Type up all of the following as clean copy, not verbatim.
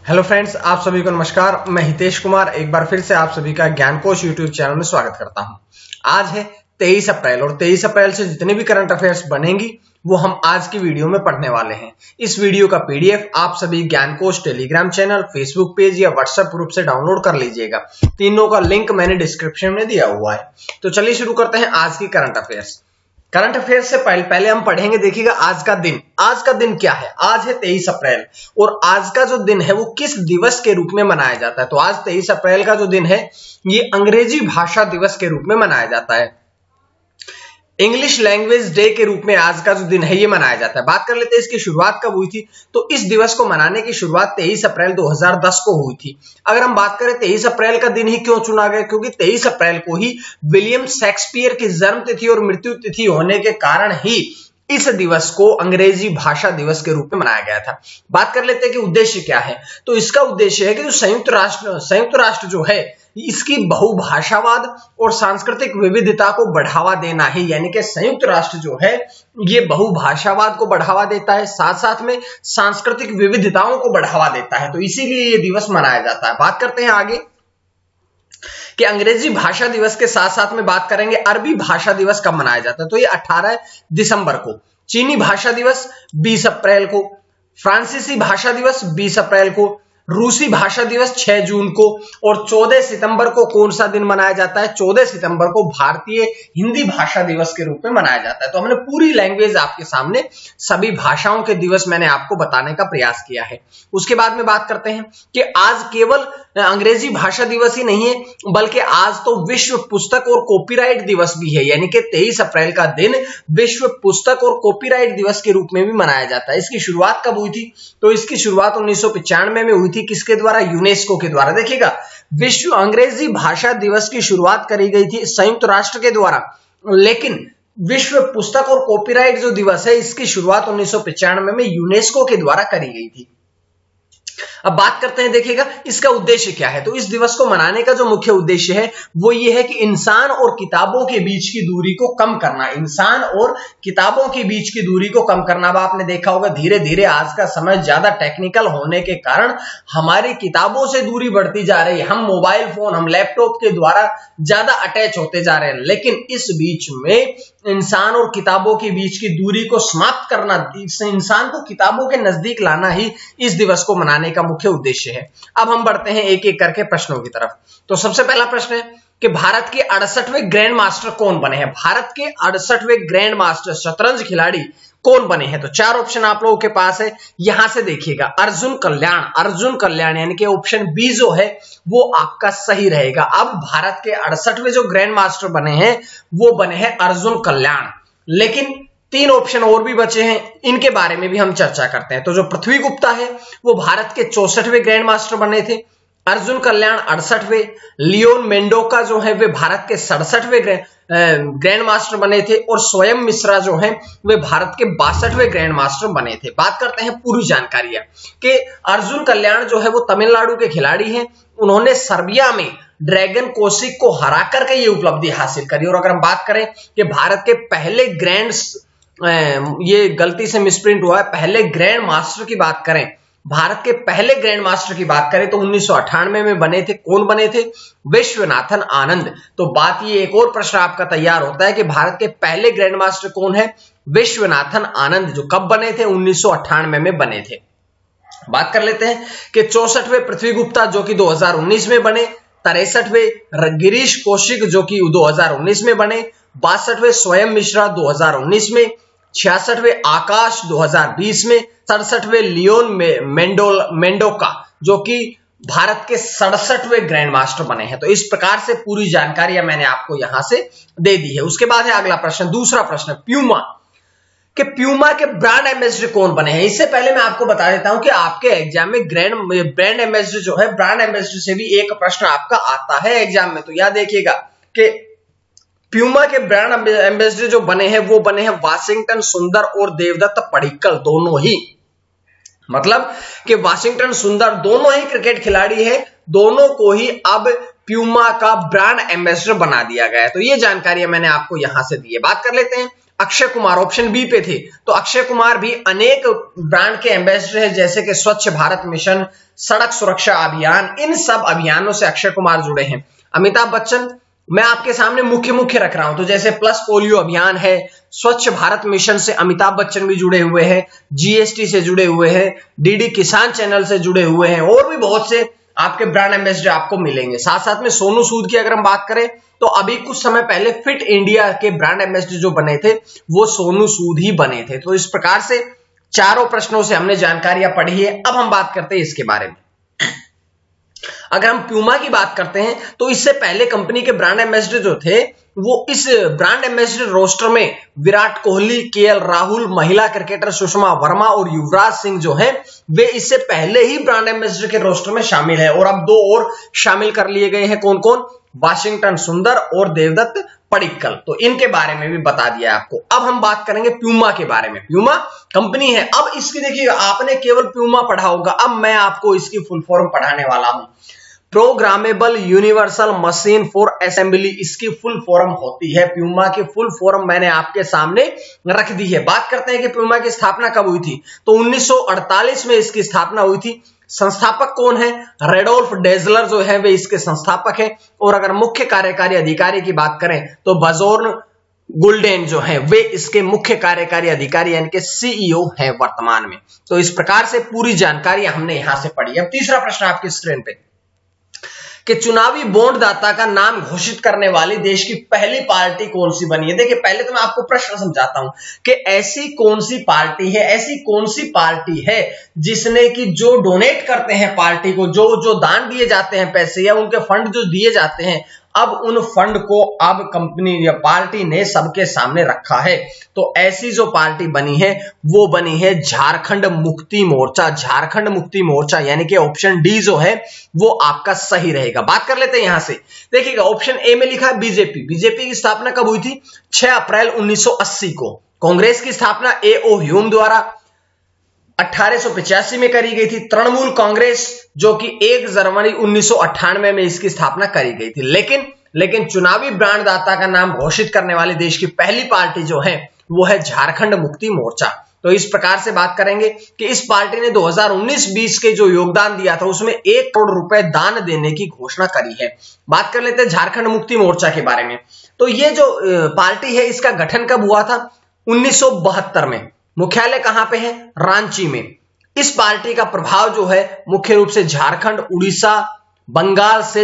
Hello friends, आप सभी को नमस्कार। मैं हितेश कुमार एक बार फिर से आप सभी का ज्ञान कोश यूट्यूब चैनल में स्वागत करता हूं। आज है 23 अप्रैल और 23 अप्रैल से जितनी भी करंट अफेयर्स बनेंगी वो हम आज की वीडियो में पढ़ने वाले हैं। इस वीडियो का पीडीएफ आप सभी ज्ञान कोश टेलीग्राम चैनल, फेसबुक पेज या व्हाट्सएप ग्रुप से डाउनलोड कर लीजिएगा। तीनों का लिंक मैंने डिस्क्रिप्शन में दिया हुआ है। तो चलिए शुरू करते हैं आज की करंट अफेयर्स। करंट अफेयर्स से पहले हम पढ़ेंगे, देखिएगा आज का दिन क्या है। आज है 23 अप्रैल और आज का जो दिन है वो किस दिवस के रूप में मनाया जाता है। तो आज 23 अप्रैल का जो दिन है ये अंग्रेजी भाषा दिवस के रूप में मनाया जाता है। इंग्लिश लैंग्वेज डे के रूप में आज का जो दिन है ये मनाया जाता है। बात कर लेते हैं इसकी शुरुआत कब हुई थी। तो इस दिवस को मनाने की शुरुआत 23 अप्रैल 2010 को हुई थी। अगर हम बात करें 23 अप्रैल का दिन ही क्यों चुना गया, क्योंकि 23 अप्रैल को ही विलियम शेक्सपियर की जन्म तिथि और मृत्यु तिथि होने के कारण ही इस दिवस को अंग्रेजी भाषा दिवस के रूप में मनाया गया था। बात कर लेते हैं कि उद्देश्य क्या है। तो इसका उद्देश्य है कि जो संयुक्त राष्ट्र जो है इसकी बहुभाषावाद और सांस्कृतिक विविधता को बढ़ावा देना है। यानी कि संयुक्त राष्ट्र जो है ये बहुभाषावाद को बढ़ावा देता है, साथ साथ में सांस्कृतिक विविधताओं को बढ़ावा देता है। तो इसीलिए ये दिवस मनाया जाता है। बात करते हैं आगे कि अंग्रेजी भाषा दिवस के साथ साथ में बात करेंगे अरबी भाषा दिवस कब मनाया जाता है। तो ये 18 दिसंबर को, चीनी भाषा दिवस 20 अप्रैल को, फ्रांसीसी भाषा दिवस 20 अप्रैल को, रूसी भाषा दिवस 6 जून को और 14 सितंबर को कौन सा दिन मनाया जाता है। 14 सितंबर को भारतीय हिंदी भाषा दिवस के रूप में मनाया जाता है। तो हमने पूरी लैंग्वेज आपके सामने सभी भाषाओं के दिवस मैंने आपको बताने का प्रयास किया है। उसके बाद में बात करते हैं कि आज केवल अंग्रेजी भाषा दिवस ही नहीं है बल्कि आज तो विश्व पुस्तक और कॉपीराइट दिवस भी है। यानी कि 23 अप्रैल का दिन विश्व पुस्तक और कॉपीराइट दिवस के रूप में भी मनाया जाता है। इसकी शुरुआत कब हुई थी। तो इसकी शुरुआत 1995 में हुई थी। किसके द्वारा? यूनेस्को के द्वारा। देखिएगा, विश्व अंग्रेजी भाषा दिवस की शुरुआत करी गई थी संयुक्त राष्ट्र के द्वारा, लेकिन विश्व पुस्तक और कॉपीराइट जो दिवस है इसकी शुरुआत 1995 में यूनेस्को के द्वारा करी गई थी। अब बात करते हैं, देखिएगा इसका उद्देश्य क्या है। तो इस दिवस को मनाने का जो मुख्य उद्देश्य है वो ये है कि इंसान और किताबों के बीच की दूरी को कम करना। इंसान और किताबों के बीच की दूरी को कम करना। अब आपने देखा होगा धीरे धीरे आज का समय ज्यादा टेक्निकल होने के कारण हमारी किताबों से दूरी बढ़ती जा रही है। हम मोबाइल फोन, हम लैपटॉप के द्वारा ज्यादा अटैच होते जा रहे हैं, लेकिन इस बीच में इंसान और किताबों के बीच की दूरी को समाप्त करना, इंसान को किताबों के नजदीक लाना ही इस दिवस को मनाने का मुख्य उद्देश्य है। अब हम बढ़ते हैं एक एक करके प्रश्नों की तरफ। तो सबसे पहला प्रश्न है कि भारत के 68वें ग्रैंड मास्टर कौन बने हैं। भारत के 68वें ग्रैंड मास्टर शतरंज खिलाड़ी कौन बने हैं। तो 4 ऑप्शन आप लोगों के पास है। यहां से देखिएगा, अर्जुन कल्याण यानी कि ऑप्शन बी जो है वो आपका सही रहेगा। अब भारत के 68वें जो ग्रैंड मास्टर बने हैं वो बने हैं अर्जुन कल्याण। लेकिन 3 ऑप्शन और भी बचे हैं, इनके बारे में भी हम चर्चा करते हैं। तो जो पृथ्वी गुप्ता है वो भारत के 64वें ग्रैंड मास्टर बने थे, अर्जुन कल्याण 68वें, लियोन मेंडोका जो है वे भारत के 67वें ग्रैंड मास्टर बने थे और स्वयं मिश्रा जो है वे भारत के 62वें ग्रैंड मास्टर बने थे। बात करते हैं पूरी जानकारियां कि अर्जुन कल्याण जो है वो तमिलनाडु के खिलाड़ी हैं। उन्होंने सर्बिया में ड्रैगन कोसिक को हरा करके ये उपलब्धि हासिल करी। और अगर हम बात करें कि भारत के पहले ये गलती से मिसप्रिंट हुआ है, पहले ग्रैंड मास्टर की बात करें, भारत के पहले ग्रैंड मास्टर की बात करें तो 1998 में बने थे। कौन बने थे? विश्वनाथन आनंद। तो बात ये एक और प्रश्न आपका तैयार होता है कि भारत के पहले ग्रैंड मास्टर कौन है? विश्वनाथन आनंद, जो कब बने थे? 1998 में बने थे। बात कर लेते हैं कि 64वें पृथ्वी गुप्ता जो कि 2019 में बने, 63वें गिरीश कौशिक जो कि 2019 में बने, 62वें स्वयं मिश्रा 2019 में, 66वें आकाश 2020 में, 67वें लियोन मेंडोका जो कि भारत के 67वें ग्रैंड मास्टर बने हैं। तो इस प्रकार से पूरी जानकारियां मैंने आपको यहां से दे दी है। उसके बाद है अगला प्रश्न, दूसरा प्रश्न, प्यूमा के ब्रांड एम्बेसडर कौन बने हैं। इससे पहले मैं आपको बता देता हूं कि आपके एग्जाम में ब्रांड एम्बेसडर जो है, ब्रांड एम्बेसडर से भी एक प्रश्न आपका आता है एग्जाम में। तो याद देखिएगा कि प्यूमा के ब्रांड एम्बेसडर जो बने हैं वो बने हैं वाशिंगटन सुंदर और देवदत्त पडिक्कल, दोनों ही। मतलब कि वाशिंगटन सुंदर दोनों ही क्रिकेट खिलाड़ी हैं, दोनों को ही अब प्यूमा का ब्रांड एम्बेसडर बना दिया गया है। तो ये जानकारी मैंने आपको यहां से दी है। बात कर लेते हैं अक्षय कुमार ऑप्शन बी पे थे, तो अक्षय कुमार भी अनेक ब्रांड के एम्बेसडर है, जैसे कि स्वच्छ भारत मिशन, सड़क सुरक्षा अभियान, इन सब अभियानों से अक्षय कुमार जुड़े हैं। अमिताभ बच्चन मैं आपके सामने मुख्य रख रहा हूं, तो जैसे प्लस पोलियो अभियान है, स्वच्छ भारत मिशन से अमिताभ बच्चन भी जुड़े हुए हैं, जीएसटी से जुड़े हुए हैं, डीडी किसान चैनल से जुड़े हुए हैं, और भी बहुत से आपके ब्रांड एम्बेसडर आपको मिलेंगे। साथ साथ में सोनू सूद की अगर हम बात करें तो अभी कुछ समय पहले फिट इंडिया के ब्रांड एम्बेसडर जो बने थे वो सोनू सूद ही बने थे। तो इस प्रकार से चारों प्रश्नों से हमने जानकारियां पढ़ी है। अब हम बात करते हैं इसके बारे में। अगर हम प्यूमा की बात करते हैं तो इससे पहले कंपनी के ब्रांड एम्बेसडर जो थे वो इस ब्रांड एम्बेसडर रोस्टर में विराट कोहली, केएल राहुल, महिला क्रिकेटर सुषमा वर्मा और युवराज सिंह जो हैं वे इससे पहले ही ब्रांड एम्बेसडर के रोस्टर में शामिल है। और अब 2 और शामिल कर लिए गए हैं, कौन कौन? वाशिंगटन सुंदर और देवदत्त पडिक्कल। तो इनके बारे में भी बता दिया आपको। अब हम बात करेंगे प्यूमा के बारे में। प्यूमा कंपनी है, अब इसकी देखिएगा, आपने केवल प्यूमा पढ़ा होगा, अब मैं आपको इसकी फुल फॉर्म पढ़ाने वाला हूं। Programmable universal machine for assembly इसकी फुल फॉर्म होती है। प्यूमा की फुल फॉर्म मैंने आपके सामने रख दी है। बात करते हैं कि प्यूमा की स्थापना कब हुई थी, तो 1948 में इसकी स्थापना हुई थी। संस्थापक कौन है? रेडोल्फ डेजलर जो है वे इसके संस्थापक है। और अगर मुख्य कार्यकारी अधिकारी की बात करें तो बजोर्न गुल्डेन जो है वे इसके मुख्य कार्यकारी अधिकारी यानी कि सीईओ है वर्तमान में। तो इस प्रकार से पूरी जानकारी हमने यहां से पढ़ी। अब तीसरा प्रश्न आपकी स्क्रीन पे कि चुनावी बॉन्ड दाता का नाम घोषित करने वाली देश की पहली पार्टी कौन सी बनी है। देखिए पहले तो मैं आपको प्रश्न समझाता हूं कि ऐसी कौन सी पार्टी है, ऐसी कौन सी पार्टी है जिसने कि जो डोनेट करते हैं पार्टी को, जो दान दिए जाते हैं पैसे या उनके फंड जो दिए जाते हैं, अब उन फंड को अब कंपनी या पार्टी ने सबके सामने रखा है। तो ऐसी जो पार्टी बनी है वो बनी है झारखंड मुक्ति मोर्चा। झारखंड मुक्ति मोर्चा यानी कि ऑप्शन डी जो है वो आपका सही रहेगा। बात कर लेते हैं यहां से। देखिएगा ऑप्शन ए में लिखा है बीजेपी। बीजेपी की स्थापना कब हुई थी? 6 अप्रैल 1980 को। कांग्रेस की स्थापना ए.ओ. ह्यूम द्वारा 1885 में करी गई थी। तृणमूल कांग्रेस जो कि 1 जनवरी 1998 में इसकी स्थापना करी गई थी। लेकिन चुनावी ब्रांड दाता का नाम घोषित करने वाली देश की पहली पार्टी जो है वो है झारखंड मुक्ति मोर्चा। तो इस प्रकार से बात करेंगे कि इस पार्टी ने 2019-20 के जो योगदान दिया था उसमें 1 करोड़ रुपए दान देने की घोषणा करी है। बात कर लेते हैं झारखंड मुक्ति मोर्चा के बारे में। तो ये जो पार्टी है इसका गठन कब हुआ था? 1972 में। मुख्यालय कहां पे है? रांची में। इस पार्टी का प्रभाव जो है मुख्य रूप से झारखंड, उड़ीसा, बंगाल से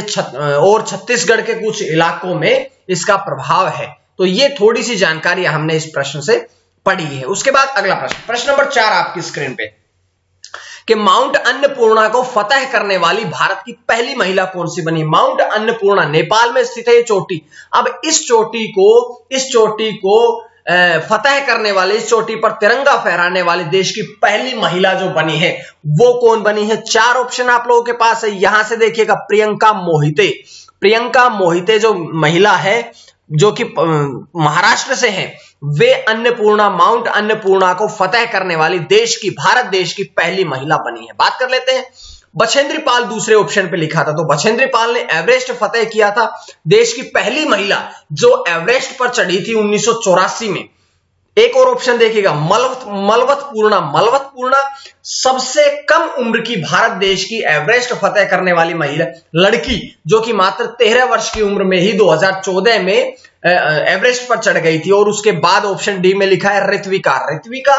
और छत्तीसगढ़ के कुछ इलाकों में इसका प्रभाव है। तो ये थोड़ी सी जानकारी हमने इस प्रश्न से पढ़ी है। उसके बाद अगला प्रश्न, प्रश्न नंबर 4 आपकी स्क्रीन पे कि माउंट अन्नपूर्णा को फतह करने वाली भारत की पहली महिला कौन सी बनी? माउंट अन्नपूर्णा नेपाल में स्थित है ये चोटी। अब इस चोटी को फतह करने वाले, इस चोटी पर तिरंगा फहराने वाले देश की पहली महिला जो बनी है वो कौन बनी है? 4 ऑप्शन आप लोगों के पास है। यहां से देखिएगा प्रियंका मोहिते। प्रियंका मोहिते जो महिला है जो कि महाराष्ट्र से है, वे अन्नपूर्णा, माउंट अन्नपूर्णा को फतह करने वाली भारत देश की पहली महिला बनी है। बात कर लेते हैं बछेंद्री पाल दूसरे ऑप्शन पे लिखा था। तो बछेंद्री पाल ने एवरेस्ट फतेह किया था। देश की पहली महिला जो एवरेस्ट पर चढ़ी थी 1984 में। एक और ऑप्शन देखिएगा मलवत पूर्णा सबसे कम उम्र की भारत देश की एवरेस्ट फतेह करने वाली महिला लड़की जो कि मात्र 13 वर्ष की उम्र में ही 2014 में एवरेस्ट पर चढ़ गई थी। और उसके बाद ऑप्शन डी में लिखा है ऋत्विका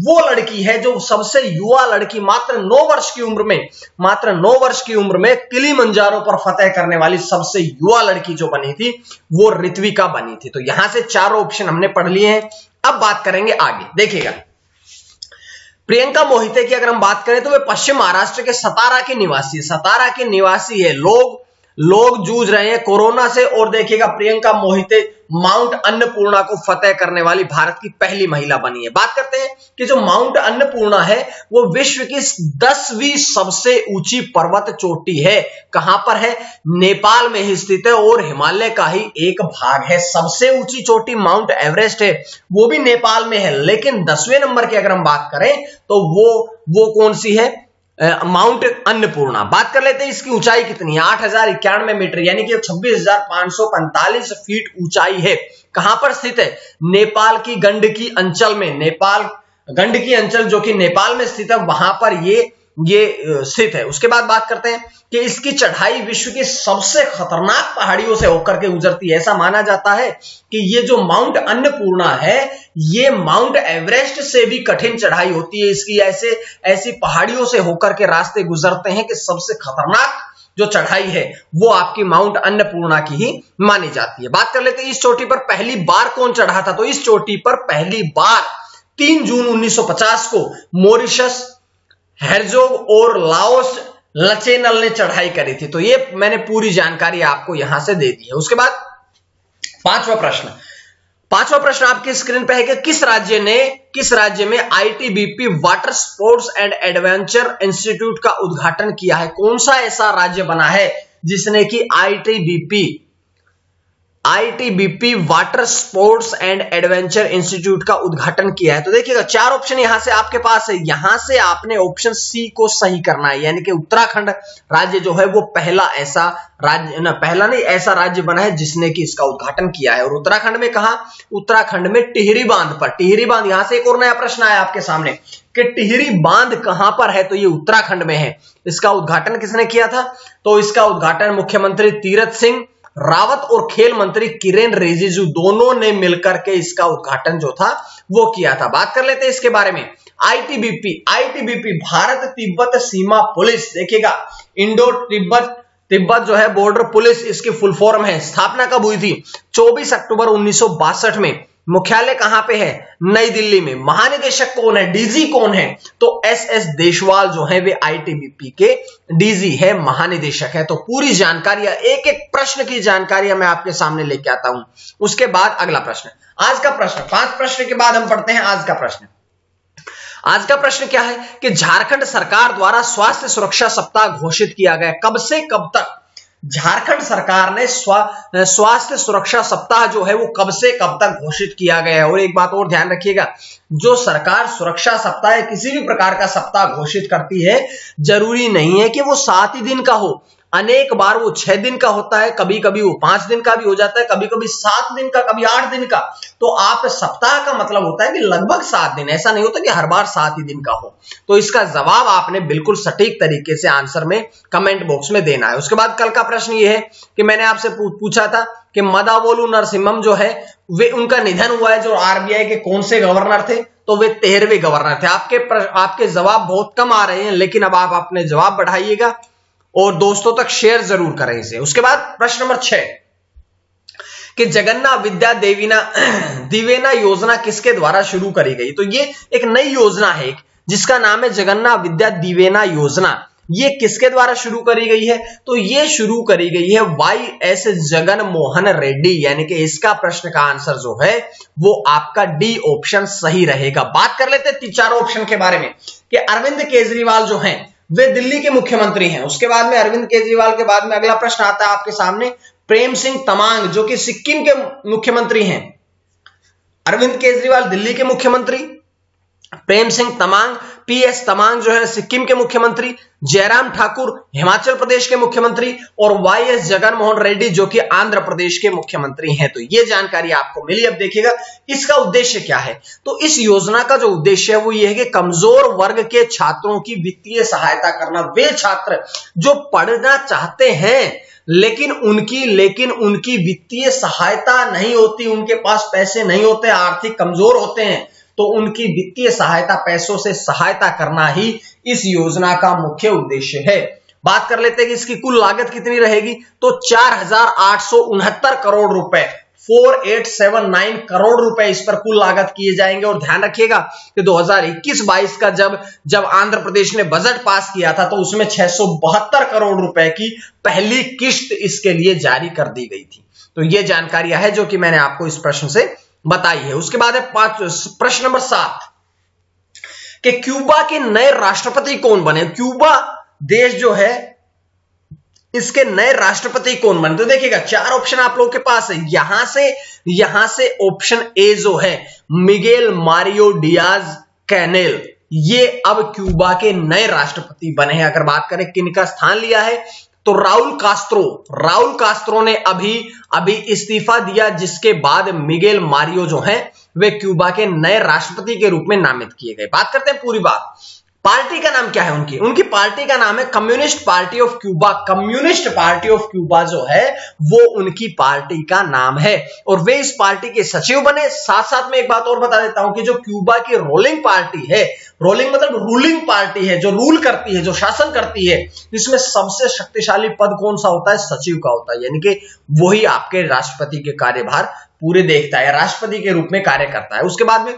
वो लड़की है जो सबसे युवा लड़की मात्र 9 वर्ष की उम्र में किलिमंजारो पर फतेह करने वाली सबसे युवा लड़की जो बनी थी वो ऋत्विका बनी थी। तो यहां से 4 ऑप्शन हमने पढ़ लिए हैं। अब बात करेंगे आगे। देखिएगा प्रियंका मोहिते की अगर हम बात करें तो वे पश्चिम महाराष्ट्र के सतारा के निवासी है। लोग जूझ रहे हैं कोरोना से। और देखिएगा प्रियंका मोहिते माउंट अन्नपूर्णा को फतेह करने वाली भारत की पहली महिला बनी है। बात करते हैं कि जो माउंट अन्नपूर्णा है वो विश्व की 10वीं सबसे ऊंची पर्वत चोटी है। कहां पर है? नेपाल में ही स्थित है और हिमालय का ही एक भाग है। सबसे ऊंची चोटी माउंट एवरेस्ट है, वो भी नेपाल में है। लेकिन 10वें नंबर की अगर हम बात करें तो वो कौन सी है? माउंट अन्नपूर्णा। बात कर लेते हैं इसकी ऊंचाई कितनी है, 8091 मीटर यानी कि 26,545 फीट ऊंचाई है। कहां पर स्थित है, नेपाल की गंडकी अंचल में, नेपाल गंडकी अंचल जो कि नेपाल में स्थित है, वहां पर ये स्थित है। उसके बाद बात करते हैं कि इसकी चढ़ाई विश्व की सबसे खतरनाक पहाड़ियों से होकर के गुजरती है। ऐसा माना जाता है कि ये जो माउंट अन्नपूर्णा है, ये माउंट एवरेस्ट से भी कठिन चढ़ाई होती है। इसकी ऐसी पहाड़ियों से होकर के रास्ते गुजरते हैं कि सबसे खतरनाक जो चढ़ाई है वो आपकी माउंट अन्नपूर्णा की ही मानी जाती है। बात कर लेते हैं इस चोटी पर पहली बार कौन चढ़ा था, तो इस चोटी पर पहली बार 3 जून 1950 को मॉरिशस, हेर्जोग और लाओस लचेनल ने चढ़ाई करी थी। तो ये मैंने पूरी जानकारी आपको यहां से दे दी है। उसके बाद पांचवा प्रश्न आपकी स्क्रीन पे है कि किस राज्य में ITBP water sports and adventure institute का उद्घाटन किया है। कौन सा ऐसा राज्य बना है जिसने कि ITBP water sports and adventure institute का उद्घाटन किया है। तो देखिएगा 4 ऑप्शन यहां से आपके पास है, यहां से आपने ऑप्शन सी को सही करना है, यानी कि उत्तराखंड राज्य जो है वो पहला ऐसा राज्य बना है जिसने कि इसका उद्घाटन किया है। और उत्तराखंड में कहा, उत्तराखंड में टिहरी बांध पर। टिहरी बांध, यहां से एक और नया प्रश्न आया आपके सामने कि टिहरी बांध कहां पर है, तो ये उत्तराखंड में है। इसका उद्घाटन किसने किया था, तो इसका उद्घाटन मुख्यमंत्री तीरथ सिंह रावत और खेल मंत्री किरेन रिजिजू दोनों ने मिलकर के इसका उद्घाटन जो था वो किया था। बात कर लेते हैं इसके बारे में। आईटीबीपी भारत तिब्बत सीमा पुलिस, देखिएगा इंडो तिब्बत जो है बॉर्डर पुलिस इसकी फुल फॉर्म है। स्थापना कब हुई थी, 24 अक्टूबर 1962 में। मुख्यालय कहां पे है, नई दिल्ली में। महानिदेशक कौन है, डीजी कौन है, तो एसएस देशवाल जो है वे आईटीबीपी के डीजी है, महानिदेशक है। तो पूरी जानकारी, एक एक प्रश्न की जानकारी मैं आपके सामने लेके आता हूं। उसके बाद अगला प्रश्न, आज का प्रश्न, 5 प्रश्न के बाद हम पढ़ते हैं आज का प्रश्न। आज का प्रश्न क्या है कि झारखंड सरकार द्वारा स्वास्थ्य सुरक्षा सप्ताह घोषित किया गया, कब से कब तक। झारखंड सरकार ने स्वास्थ्य सुरक्षा सप्ताह जो है वो कब से कब तक घोषित किया गया है। और एक बात और ध्यान रखिएगा, जो सरकार सुरक्षा सप्ताह या किसी भी प्रकार का सप्ताह घोषित करती है, जरूरी नहीं है कि वो 7 ही दिन का हो, अनेक बार वो 6 दिन का होता है, कभी कभी वो 5 दिन का भी हो जाता है, कभी कभी 7 दिन का, कभी 8 दिन का। तो आप सप्ताह का मतलब होता है कि लगभग 7 दिन, ऐसा नहीं होता कि हर बार 7 ही दिन का हो। तो इसका जवाब आपने बिल्कुल सटीक तरीके से आंसर में कमेंट बॉक्स में देना है। उसके बाद कल का प्रश्न ये है कि मैंने आपसे पूछा था कि मदावोलु नरसिम्हम जो है वे, उनका निधन हुआ है, जो आरबीआई के कौन से गवर्नर थे, तो वे 13वें गवर्नर थे। आपके जवाब बहुत कम आ रहे हैं, लेकिन अब आप अपने जवाब बढ़ाइएगा और दोस्तों तक शेयर जरूर करें इसे। उसके बाद प्रश्न नंबर 6 कि जगन्नाथ विद्या दिवेना योजना किसके द्वारा शुरू करी गई। तो ये एक नई योजना है जिसका नाम है जगन्नाथ विद्या दिवेना योजना। ये किसके द्वारा शुरू करी गई है, तो ये शुरू करी गई है YS जगन मोहन रेड्डी, यानी कि इसका प्रश्न का आंसर जो है वो आपका डी ऑप्शन सही रहेगा। बात कर लेते हैं 4 ऑप्शन के बारे में कि अरविंद केजरीवाल जो हैं वे दिल्ली के मुख्यमंत्री हैं। उसके बाद में अरविंद केजरीवाल के बाद में अगला प्रश्न आता है आपके सामने, प्रेम सिंह तमांग जो कि सिक्किम के मुख्यमंत्री हैं। अरविंद केजरीवाल दिल्ली के मुख्यमंत्री, प्रेम सिंह तमांग PS तमांग जो है सिक्किम के मुख्यमंत्री, जयराम ठाकुर हिमाचल प्रदेश के मुख्यमंत्री और YS जगनमोहन रेड्डी जो कि आंध्र प्रदेश के मुख्यमंत्री हैं। तो ये जानकारी आपको मिली। अब देखिएगा इसका उद्देश्य क्या है, तो इस योजना का जो उद्देश्य है वो ये है कि कमजोर वर्ग के छात्रों की वित्तीय सहायता करना। वे छात्र जो पढ़ना चाहते हैं लेकिन उनकी वित्तीय सहायता नहीं होती, उनके पास पैसे नहीं होते, आर्थिक कमजोर होते हैं, तो उनकी वित्तीय सहायता, पैसों से सहायता करना ही इस योजना का मुख्य उद्देश्य है। बात कर लेते हैं कि इसकी कुल लागत कितनी रहेगी, तो 4,869 करोड़ रुपए, 4879 करोड़ रुपए इस पर कुल लागत किए जाएंगे। और ध्यान रखिएगा कि 2021-22 का जब आंध्र प्रदेश ने बजट पास किया था तो उसमें 672 करोड़ रुपए की पहली किश्त इसके लिए जारी कर दी गई थी। तो ये जानकारियां है जो कि मैंने आपको इस प्रश्न से बताई है। उसके बाद है प्रश्न नंबर 7 कि क्यूबा के नए राष्ट्रपति कौन बने। क्यूबा देश जो है इसके नए राष्ट्रपति कौन बने, तो देखिएगा 4 ऑप्शन आप लोगों के पास है। यहां से ऑप्शन ए जो है मिगेल मारियो डियाज कैनेल, ये अब क्यूबा के नए राष्ट्रपति बने हैं। अगर बात करें किनका स्थान लिया है तो राउल कास्त्रो ने अभी इस्तीफा दिया, जिसके बाद मिगेल मारियो जो हैं वे क्यूबा के नए राष्ट्रपति के रूप में नामित किए गए। बात करते हैं पूरी बात। पार्टी का नाम क्या है उनकी पार्टी का नाम है communist party of Cuba. Communist party of Cuba जो है वो उनकी पार्टी का नाम है और वे इस पार्टी के सचिव बने। साथ साथ में एक बात और बता देता हूं कि जो क्यूबा की रोलिंग पार्टी है, रोलिंग मतलब रूलिंग पार्टी है, जो रूल करती है, जो शासन करती है, इसमें सबसे शक्तिशाली पद कौन सा होता है? सचिव का होता है, यानी कि वही आपके राष्ट्रपति के कार्यभार पूरे देखता है, राष्ट्रपति के रूप में कार्य करता है। उसके बाद में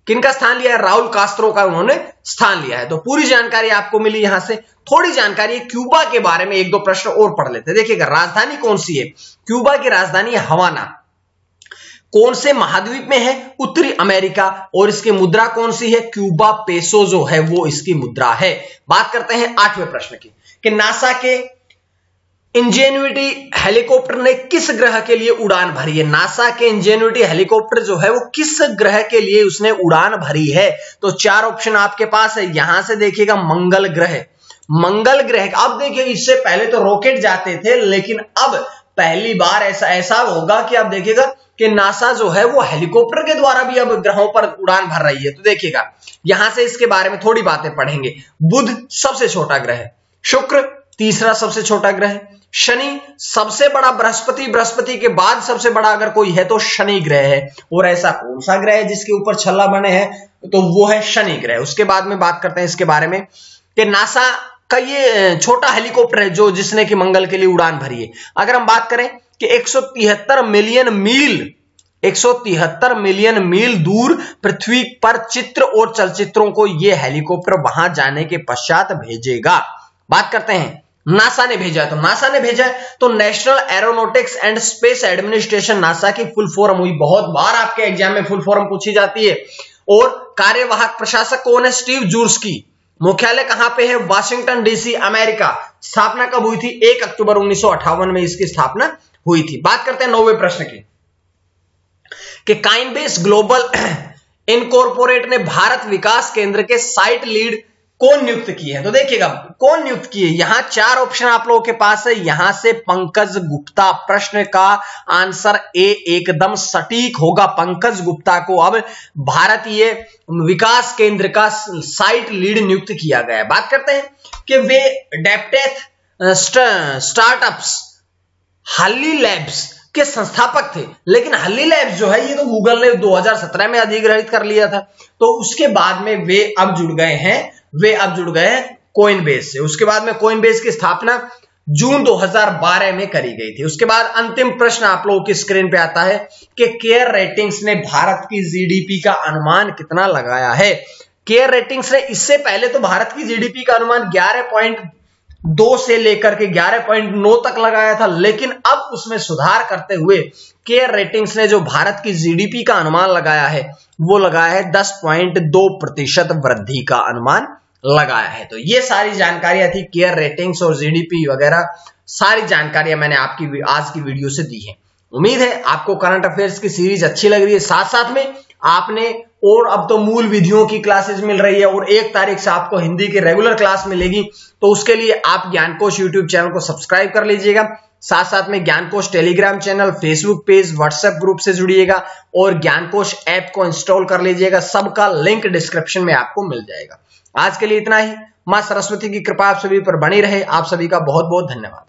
किनका स्थान लिया है? राउल कास्त्रो का उन्होंने स्थान लिया है। तो पूरी जानकारी आपको मिली। यहां से थोड़ी जानकारी क्यूबा के बारे में एक दो प्रश्न और पढ़ लेते हैं। देखिएगा, राजधानी कौन सी है? क्यूबा की राजधानी है हवाना। कौन से महाद्वीप में है? उत्तरी अमेरिका। और इसकी मुद्रा कौन सी है? क्यूबा पेसो जो है वो इसकी मुद्रा है। बात करते हैं 8वें प्रश्न की कि नासा के इंजेन्युइटी हेलीकॉप्टर ने किस ग्रह के लिए उड़ान भरी है? नासा के इंजेन्युइटी हेलीकॉप्टर जो है वो किस ग्रह के लिए उसने उड़ान भरी है? तो 4 ऑप्शन आपके पास है। यहां से देखिएगा, मंगल ग्रह। अब देखिए, इससे पहले तो रॉकेट जाते थे, लेकिन अब पहली बार ऐसा होगा कि अब देखिएगा कि नासा जो है वो हेलीकॉप्टर के द्वारा भी अब ग्रहों पर उड़ान भर रही है। तो देखिएगा, यहां से इसके बारे में थोड़ी बातें पढ़ेंगे। बुध सबसे छोटा ग्रह है, शुक्र तीसरा सबसे छोटा ग्रह है, शनि सबसे बड़ा, बृहस्पति के बाद सबसे बड़ा अगर कोई है तो शनि ग्रह है। और ऐसा कौन सा ग्रह है जिसके ऊपर छल्ला बने हैं? तो वो है शनि ग्रह। उसके बाद में बात करते हैं इसके बारे में कि नासा का ये छोटा हेलीकॉप्टर है जो जिसने कि मंगल के लिए उड़ान भरी है। अगर हम बात करें कि 173 मिलियन मील दूर पृथ्वी पर चित्र और चलचित्रों को यह हेलीकॉप्टर वहां जाने के पश्चात भेजेगा। बात करते हैं नासा ने भेजा है तो national aeronautics and space administration, NASA की फुल फॉर्म हुई। बहुत बार आपके एग्जाम में फुल फॉर्म पूछी जाती है। और कार्यवाहक प्रशासक कौन है? स्टीव जूर्स्की। मुख्यालय कहां पे है? Washington DC, America. स्थापना कब हुई थी? 1 अक्टूबर 1958 में इसकी स्थापना हुई थी। बात करते हैं 9वें प्रश्न की कि काइनबेस ग्लोबल इनकॉर्पोरेट ने भारत विकास केंद्र के साइट लीड कौन नियुक्त किए हैं? तो देखिएगा, कौन नियुक्त किए? यहां 4 ऑप्शन आप लोगों के पास है। यहां से पंकज गुप्ता। प्रश्न का आंसर ए एकदम सटीक होगा। पंकज गुप्ता को अब भारतीय विकास केंद्र का साइट लीड नियुक्त किया गया है। बात करते हैं कि वे डेप्टेथ स्टार्टअप्स हल्ली लैब्स के संस्थापक थे, लेकिन हल्ली लैब्स जो है ये तो गूगल ने 2017 में अधिग्रहित कर लिया था। तो उसके बाद में वे अब जुड़ गए हैं कोइनबेस से। उसके बाद में कोइनबेस की स्थापना जून 2012 में करी गई थी। उसके बाद अंतिम प्रश्न आप लोगों की स्क्रीन पे आता है कि केयर रेटिंग्स ने भारत की जीडीपी का अनुमान कितना लगाया है? केयर रेटिंग्स ने इससे पहले तो भारत की जीडीपी का अनुमान 11.2 से लेकर के 11.9 तक लगाया था, लेकिन अब उसमें सुधार करते हुए केयर रेटिंग्स ने जो भारत की जीडीपी का अनुमान लगाया है वो लगाया है 10.2% वृद्धि का अनुमान लगाया है। तो ये सारी जानकारियां थी, केयर रेटिंग्स और जीडीपी वगैरह सारी जानकारियां मैंने आपकी आज की वीडियो से दी है। उम्मीद है आपको करंट अफेयर्स की सीरीज अच्छी लग रही है। साथ साथ में आपने और अब तो मूल विधियों की क्लासेस मिल रही है और 1 तारीख से आपको हिंदी की रेगुलर क्लास मिलेगी। तो उसके लिए आप ज्ञानकोश यूट्यूब चैनल को सब्सक्राइब कर लीजिएगा। साथ साथ में Gyankosh Telegram channel, Facebook page, WhatsApp group से जुड़िएगा और ज्ञानकोश ऐप को इंस्टॉल कर लीजिएगा। सबका लिंक डिस्क्रिप्शन में आपको मिल जाएगा। आज के लिए इतना ही। मां सरस्वती की कृपा आप सभी पर बनी रहे। आप सभी का बहुत बहुत धन्यवाद।